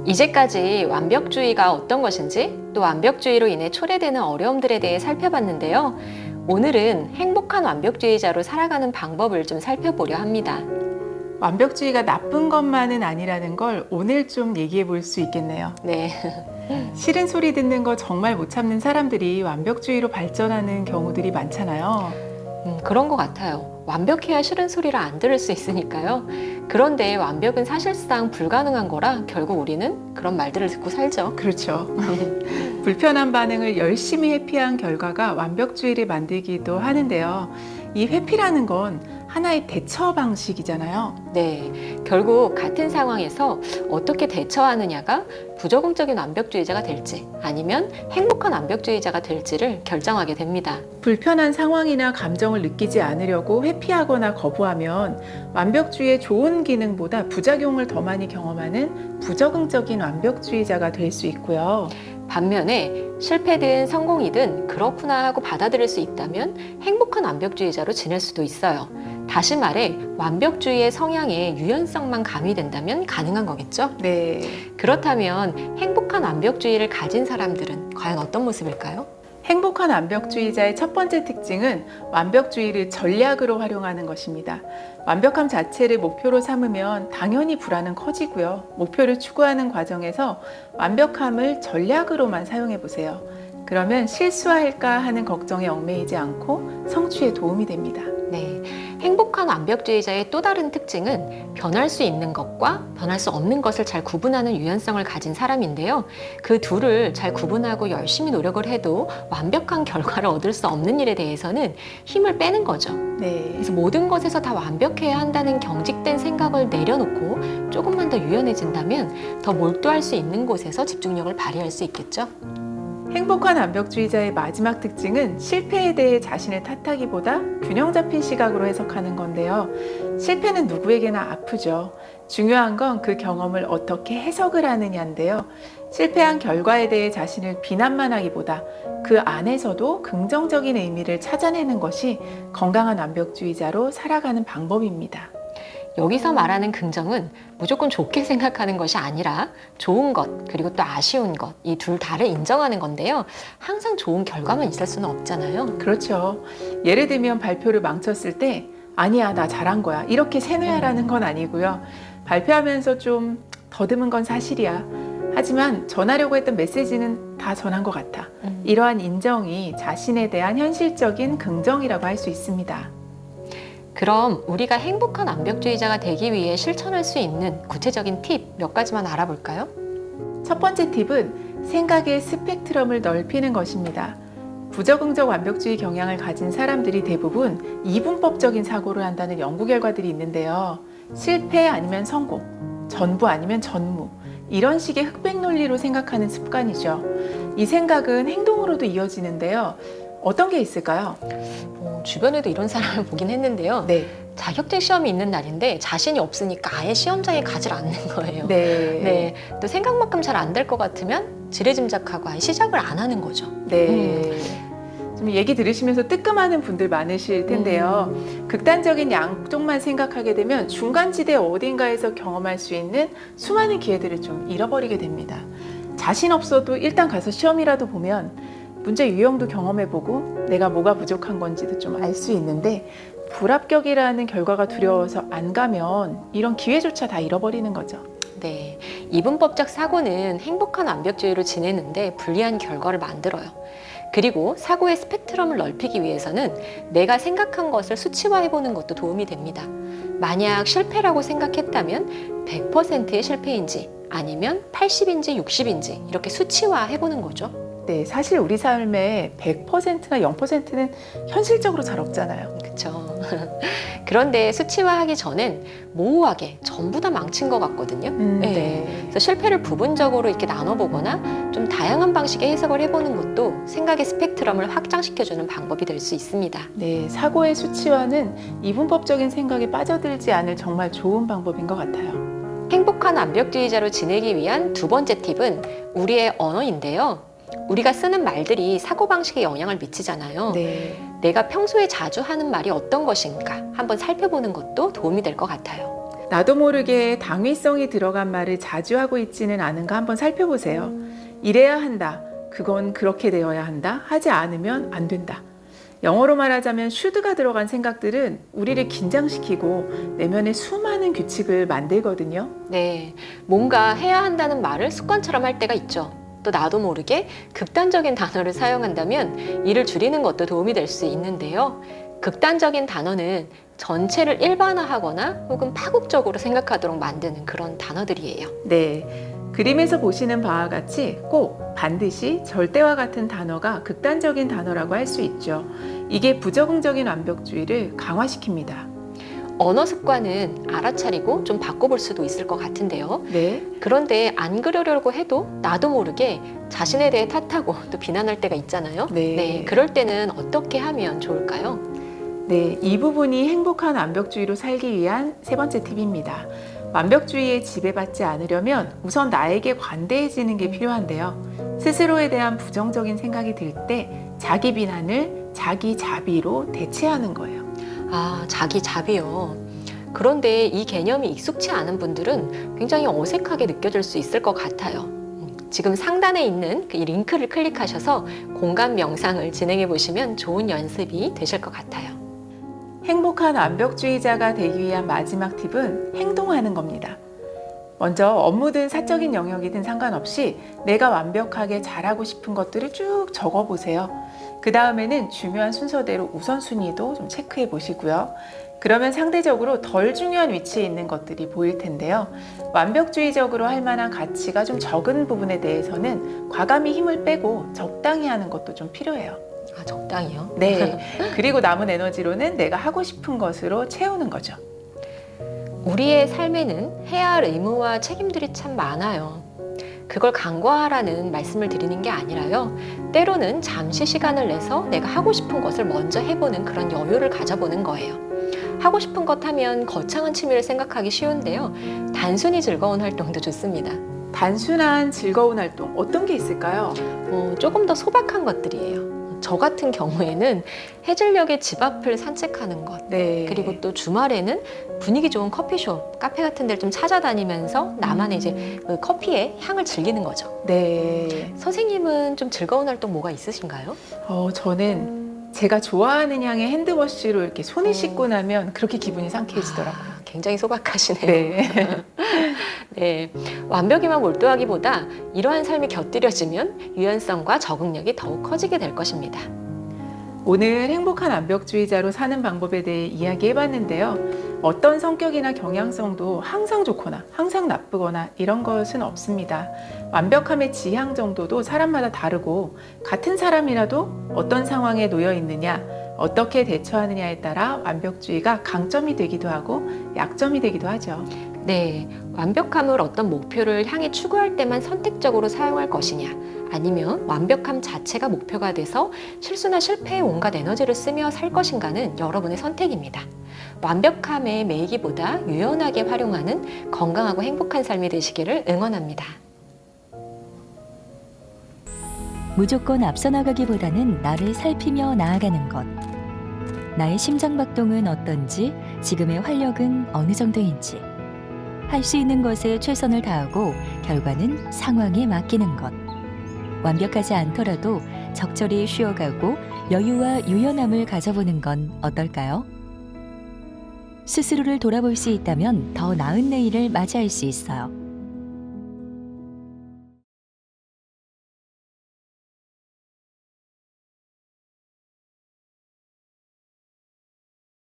이제까지 완벽주의가 어떤 것인지 또 완벽주의로 인해 초래되는 어려움들에 대해 살펴봤는데요. 오늘은 행복한 완벽주의자로 살아가는 방법을 좀 살펴보려 합니다. 완벽주의가 나쁜 것만은 아니라는 걸 오늘 좀 얘기해 볼 수 있겠네요. 네, 싫은 소리 듣는 거 정말 못 참는 사람들이 완벽주의로 발전하는 경우들이 많잖아요. 그런 것 같아요. 완벽해야 싫은 소리를 안 들을 수 있으니까요. 그런데 완벽은 사실상 불가능한 거라 결국 우리는 그런 말들을 듣고 살죠. 그렇죠. 불편한 반응을 열심히 회피한 결과가 완벽주의를 만들기도 하는데요. 이 회피라는 건 하나의 대처 방식이잖아요. 네, 결국 같은 상황에서 어떻게 대처하느냐가 부적응적인 완벽주의자가 될지 아니면 행복한 완벽주의자가 될지를 결정하게 됩니다. 불편한 상황이나 감정을 느끼지 않으려고 회피하거나 거부하면 완벽주의의 좋은 기능보다 부작용을 더 많이 경험하는 부적응적인 완벽주의자가 될 수 있고요. 반면에 실패든 성공이든 그렇구나 하고 받아들일 수 있다면 행복한 완벽주의자로 지낼 수도 있어요. 다시 말해 완벽주의의 성향에 유연성만 가미된다면 가능한 거겠죠? 네. 그렇다면 행복한 완벽주의를 가진 사람들은 과연 어떤 모습일까요? 행복한 완벽주의자의 첫 번째 특징은 완벽주의를 전략으로 활용하는 것입니다. 완벽함 자체를 목표로 삼으면 당연히 불안은 커지고요. 목표를 추구하는 과정에서 완벽함을 전략으로만 사용해 보세요. 그러면 실수할까 하는 걱정에 얽매이지 않고 성취에 도움이 됩니다. 네, 행복한 완벽주의자의 또 다른 특징은 변할 수 있는 것과 변할 수 없는 것을 잘 구분하는 유연성을 가진 사람인데요. 그 둘을 잘 구분하고 열심히 노력을 해도 완벽한 결과를 얻을 수 없는 일에 대해서는 힘을 빼는 거죠. 네. 그래서 모든 것에서 다 완벽해야 한다는 경직된 생각을 내려놓고 조금만 더 유연해진다면 더 몰두할 수 있는 곳에서 집중력을 발휘할 수 있겠죠. 행복한 완벽주의자의 마지막 특징은 실패에 대해 자신을 탓하기보다 균형 잡힌 시각으로 해석하는 건데요. 실패는 누구에게나 아프죠. 중요한 건 그 경험을 어떻게 해석을 하느냐인데요. 실패한 결과에 대해 자신을 비난만 하기보다 그 안에서도 긍정적인 의미를 찾아내는 것이 건강한 완벽주의자로 살아가는 방법입니다. 여기서 말하는 긍정은 무조건 좋게 생각하는 것이 아니라 좋은 것 그리고 또 아쉬운 것 이 둘 다를 인정하는 건데요. 항상 좋은 결과만 있을 수는 없잖아요. 그렇죠. 예를 들면 발표를 망쳤을 때 아니야, 나 잘한 거야, 이렇게 세뇌하라는 건 아니고요. 발표하면서 좀 더듬은 건 사실이야. 하지만 전하려고 했던 메시지는 다 전한 것 같아. 이러한 인정이 자신에 대한 현실적인 긍정이라고 할 수 있습니다. 그럼 우리가 행복한 완벽주의자가 되기 위해 실천할 수 있는 구체적인 팁 몇 가지만 알아볼까요? 첫 번째 팁은 생각의 스펙트럼을 넓히는 것입니다. 부적응적 완벽주의 경향을 가진 사람들이 대부분 이분법적인 사고를 한다는 연구 결과들이 있는데요. 실패 아니면 성공, 전부 아니면 전무, 이런 식의 흑백 논리로 생각하는 습관이죠. 이 생각은 행동으로도 이어지는데요. 어떤 게 있을까요? 주변에도 이런 사람을 보긴 했는데요. 네. 자격증 시험이 있는 날인데 자신이 없으니까 아예 시험장에 가지 않는 거예요. 네. 또 생각만큼 잘 안 될 것 같으면 지레짐작하고 아예 시작을 안 하는 거죠. 네. 좀 얘기 들으시면서 뜨끔하는 분들 많으실 텐데요. 극단적인 양쪽만 생각하게 되면 중간지대 어딘가에서 경험할 수 있는 수많은 기회들을 좀 잃어버리게 됩니다. 자신 없어도 일단 가서 시험이라도 보면 문제 유형도 경험해보고 내가 뭐가 부족한 건지도 좀 알 수 있는데 불합격이라는 결과가 두려워서 안 가면 이런 기회조차 다 잃어버리는 거죠. 네, 이분법적 사고는 행복한 완벽주의로 지내는데 불리한 결과를 만들어요. 그리고 사고의 스펙트럼을 넓히기 위해서는 내가 생각한 것을 수치화해보는 것도 도움이 됩니다. 만약 실패라고 생각했다면 100%의 실패인지 아니면 80인지 60인지 이렇게 수치화해보는 거죠. 네, 사실 우리 삶에 100%나 0%는 현실적으로 잘 없잖아요. 그렇죠. 그런데 수치화하기 전엔 모호하게 전부 다 망친 것 같거든요. 네. 그래서 실패를 부분적으로 이렇게 나눠보거나 좀 다양한 방식의 해석을 해보는 것도 생각의 스펙트럼을 확장시켜주는 방법이 될 수 있습니다. 네, 사고의 수치화는 이분법적인 생각에 빠져들지 않을 정말 좋은 방법인 것 같아요. 행복한 완벽주의자로 지내기 위한 두 번째 팁은 우리의 언어인데요. 우리가 쓰는 말들이 사고방식에 영향을 미치잖아요. 네. 내가 평소에 자주 하는 말이 어떤 것인가 한번 살펴보는 것도 도움이 될 것 같아요. 나도 모르게 당위성이 들어간 말을 자주 하고 있지는 않은가 한번 살펴보세요. 이래야 한다. 그건 그렇게 되어야 한다. 하지 않으면 안 된다. 영어로 말하자면 should가 들어간 생각들은 우리를 긴장시키고 내면에 수많은 규칙을 만들거든요. 네, 뭔가 해야 한다는 말을 습관처럼 할 때가 있죠. 또 나도 모르게 극단적인 단어를 사용한다면 일을 줄이는 것도 도움이 될 수 있는데요. 극단적인 단어는 전체를 일반화하거나 혹은 파국적으로 생각하도록 만드는 그런 단어들이에요. 네. 그림에서 보시는 바와 같이 꼭 반드시 절대와 같은 단어가 극단적인 단어라고 할 수 있죠. 이게 부적응적인 완벽주의를 강화시킵니다. 언어 습관은 알아차리고 좀 바꿔볼 수도 있을 것 같은데요. 네. 그런데 안 그러려고 해도 나도 모르게 자신에 대해 탓하고 또 비난할 때가 있잖아요. 네. 그럴 때는 어떻게 하면 좋을까요? 네, 이 부분이 행복한 완벽주의로 살기 위한 세 번째 팁입니다. 완벽주의에 지배받지 않으려면 우선 나에게 관대해지는 게 필요한데요. 스스로에 대한 부정적인 생각이 들 때 자기 비난을 자기 자비로 대체하는 거예요. 아, 자기 자비요. 그런데 이 개념이 익숙치 않은 분들은 굉장히 어색하게 느껴질 수 있을 것 같아요. 지금 상단에 있는 이 링크를 클릭하셔서 공감 명상을 진행해 보시면 좋은 연습이 되실 것 같아요. 행복한 완벽주의자가 되기 위한 마지막 팁은 행동하는 겁니다. 먼저 업무든 사적인 영역이든 상관없이 내가 완벽하게 잘하고 싶은 것들을 쭉 적어보세요. 그 다음에는 중요한 순서대로 우선순위도 좀 체크해 보시고요. 그러면 상대적으로 덜 중요한 위치에 있는 것들이 보일 텐데요. 완벽주의적으로 할 만한 가치가 좀 적은 부분에 대해서는 과감히 힘을 빼고 적당히 하는 것도 좀 필요해요. 아, 적당히요? 네. 그리고 남은 에너지로는 내가 하고 싶은 것으로 채우는 거죠. 우리의 삶에는 해야 할 의무와 책임들이 참 많아요. 그걸 간과하라는 말씀을 드리는 게 아니라요. 때로는 잠시 시간을 내서 내가 하고 싶은 것을 먼저 해보는 그런 여유를 가져보는 거예요. 하고 싶은 것 하면 거창한 취미를 생각하기 쉬운데요. 단순히 즐거운 활동도 좋습니다. 단순한 즐거운 활동 어떤 게 있을까요? 조금 더 소박한 것들이에요. 저 같은 경우에는 해질녘에 집 앞을 산책하는 것, 네. 그리고 또 주말에는 분위기 좋은 커피숍, 카페 같은 데를 좀 찾아다니면서 나만의 이제 그 커피의 향을 즐기는 거죠. 네. 선생님은 좀 즐거운 활동 뭐가 있으신가요? 저는 제가 좋아하는 향의 핸드워시로 이렇게 손을 씻고 나면 그렇게 기분이 상쾌해지더라고요. 굉장히 소박하시네요. 네. 네, 완벽에만 몰두하기보다 이러한 삶이 곁들여지면 유연성과 적응력이 더욱 커지게 될 것입니다. 오늘 행복한 완벽주의자로 사는 방법에 대해 이야기해봤는데요. 어떤 성격이나 경향성도 항상 좋거나 항상 나쁘거나 이런 것은 없습니다. 완벽함의 지향 정도도 사람마다 다르고 같은 사람이라도 어떤 상황에 놓여 있느냐, 어떻게 대처하느냐에 따라 완벽주의가 강점이 되기도 하고 약점이 되기도 하죠. 네, 완벽함을 어떤 목표를 향해 추구할 때만 선택적으로 사용할 것이냐, 아니면 완벽함 자체가 목표가 돼서 실수나 실패에 온갖 에너지를 쓰며 살 것인가는 여러분의 선택입니다. 완벽함에 매이기보다 유연하게 활용하는 건강하고 행복한 삶이 되시기를 응원합니다. 무조건 앞서 나가기보다는 나를 살피며 나아가는 것. 나의 심장박동은 어떤지, 지금의 활력은 어느 정도인지. 할 수 있는 것에 최선을 다하고 결과는 상황에 맡기는 것. 완벽하지 않더라도 적절히 쉬어가고 여유와 유연함을 가져보는 건 어떨까요? 스스로를 돌아볼 수 있다면 더 나은 내일을 맞이할 수 있어요.